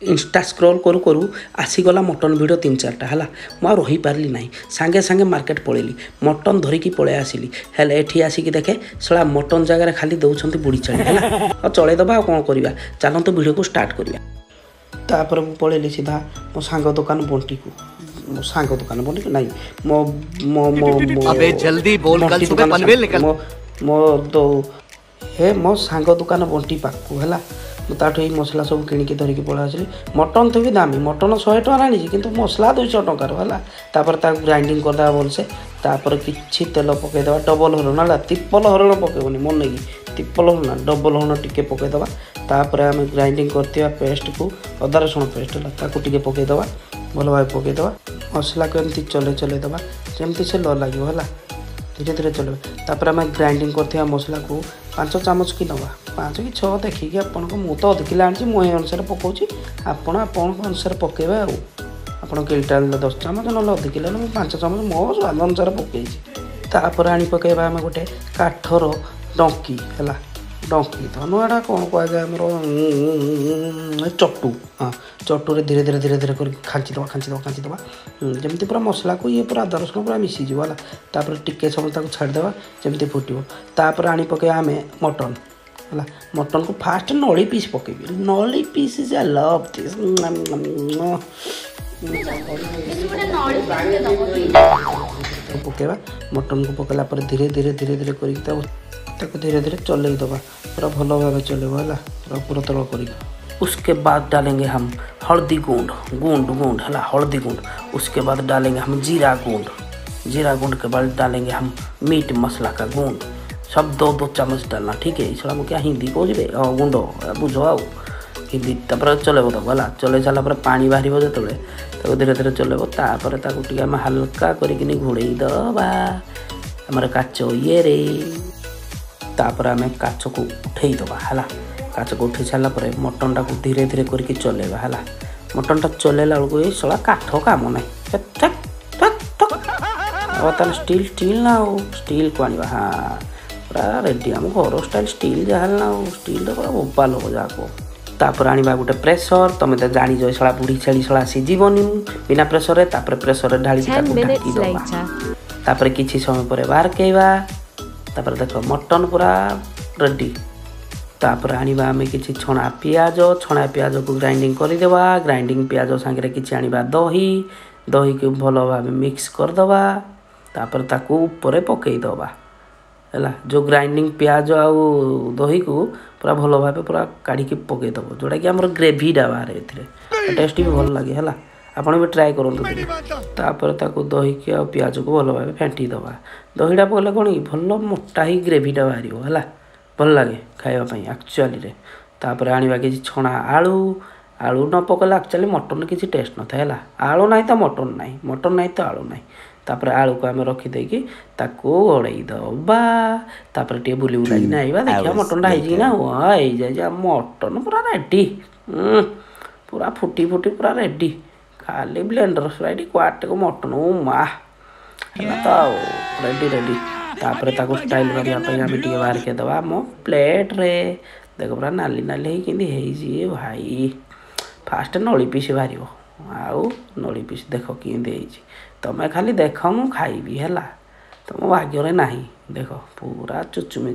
Insta scroll करू करू आसीगला mutton video 3-4टा है मुझे रही पार्ली ना सांगे सांगे मार्केट पलैली मटन धरिकी पलि आसली हेले एठी आसिकी देखे सला मटन जगह खाली दौरान बुढ़ी चढ़ी है चलैदबा कौन करवा चलतु भिडियो को स्टार्ट करवा तापर पलैली सीधा मो सांग दुकान बंटी को मो सांग दुकान बंटी नहीं मो मो मो अबे जल्दी बोल कल सुबह पनवेल निकल मो दो हे मो सांग दुकान बंटी पाकू है मुझे ये मसला सब किणिकी धरिकी पलि आसली मटन तो भी दामी मटन 100 टଙ୍କା आनी कि मसला 200 टंकार है ग्राइंडिंग करदे भलसे तापर किछि तेल पकईदे डबल हरण ना तिपल हरण पकेबनी मन की तिपल हरण डबल हरण टिके पकईदे तापर आम ग्राइंडिंग करथिबा पेस्ट को अदा रसुण पेस्ट टे पकईदे भल भाव पकईदे मसला को एमती चले चले दबा जमती से ल लगे है धीरे धीरे चलो तापर आम ग्राइंडिंग करथिबा मसला को 5 चामच कि नवा 5 कि 6 देखिए आपन को मु तो अधिक लाणी मु अनुसार पकाउची आपण अनुसार पकेबे आप किलोटा 10 चामच ना अधिक लाने मुझे 5 चामच मो स्वाद अनुसार पकई तापर आनी पकेबा आम गोटे काठर डंकी है डंकी तो नुआटा कौन कह चटू हाँ चटू धीरे धीरे धीरे धीरे कर खाँचीदबा जमती पूरा मसला को ये पूरा अदा रसुण पूरा मिसीज है तापर टिके समय छाड़देवा जमती फुटो तापर आनी पके आम मटन है मटन को फास्ट नली पीस पकेबी नली piece is I love this पकेबा मटन को पकेला धीरे धीरे धीरे धीरे कर धीरे धीरे चल दबा पूरा भल भाव चलेगा है पूरा पूरा तल कर उसके बाद डालेंगे हम हल्दी गुंड है हल्दी गुंड उसके बाद डालेंगे हम जीरा गुंड के बाद डालेंगे हम मीट मसला का गुंड सब 2-2 चामच डालना ठीक है इसलिए मुझे क्या हिंदी कहे गुंड बुझ आ हिंदी तापर चलेब तो है चल सारापर पानी बाहर जो धीरे धीरे चलेब तापर हल्का कर घोड़े दबा आम काच ये रे तापर आम काच को उठे दबा है काच को उठे सारापर मटन टाक धीरे धीरे करके चलेगा है मटन टा चलेला बेलू ये सला काठ काम ना स्टील स्टील ना स्टील को आने हाँ पूरा रेडी आम घर स्टाइल स्टील जहाँ ना स्टील तो पूरा बोबाल हो जाको तापर आनिबा गोटे प्रेसर तुम तो जानी जो सला बुढ़ी छेली सला सीझीबनी बिना प्रेसर प्रेसर ढाली तापर किछि समय पर बाहर केवा तापर देख मटन पूरा रेडी तापर आनिबा आमे किछि छणा पियाज को ग्राइंडिंग करदेवा ग्राइंडिंग पियाज सांगे किछि आनिबा दही को भल भाव मिक्स करदबा तापर ताकू ऊपर पकई दबा है जो ग्राइंडिंग पियाज आउ दही को पूरा भल भाव पूरा काढ़ी पकईदब जोटा कि आमर ग्रेवीटा बाहर ए टेस्ट भी भल लगे है आपड़ भी ट्राए करूँ तापर दही की आ पियाज को भल भाव फेंटी दबा दहीटा पकड़े कौन कि भल मोटा ही ग्रेवीटा बाहर है भल लगे खावाई एक्चुअली तापर आनिबा कि छणा आलू आलू न पकड़े एक्चुअली मटन किसी टेस्ट न था आलू ना तो मटन ना तो आलू ना तापर आलू को आम रखीदेकी घोड़े दबा तापर टे बुली बुलाकी आइबा देखिए मटनटा होना हो मटन पूरा रेडी पूरा फुटी फुटी पूरा रेडी खाली ब्लेंडर स्लाइड क्वाट को मटन माँ तो रेडी रेडी तापर ताको स्टाइल करने आम टे बाहर के दबा मो प्लेट रे देख पूरा नाली नाली कि भाई फास्ट नली पीस बाहर आउ नली पीस देख कि तमें खाली देख मु खाइबी है तुम भाग्य ना देख पूरा चुचुमी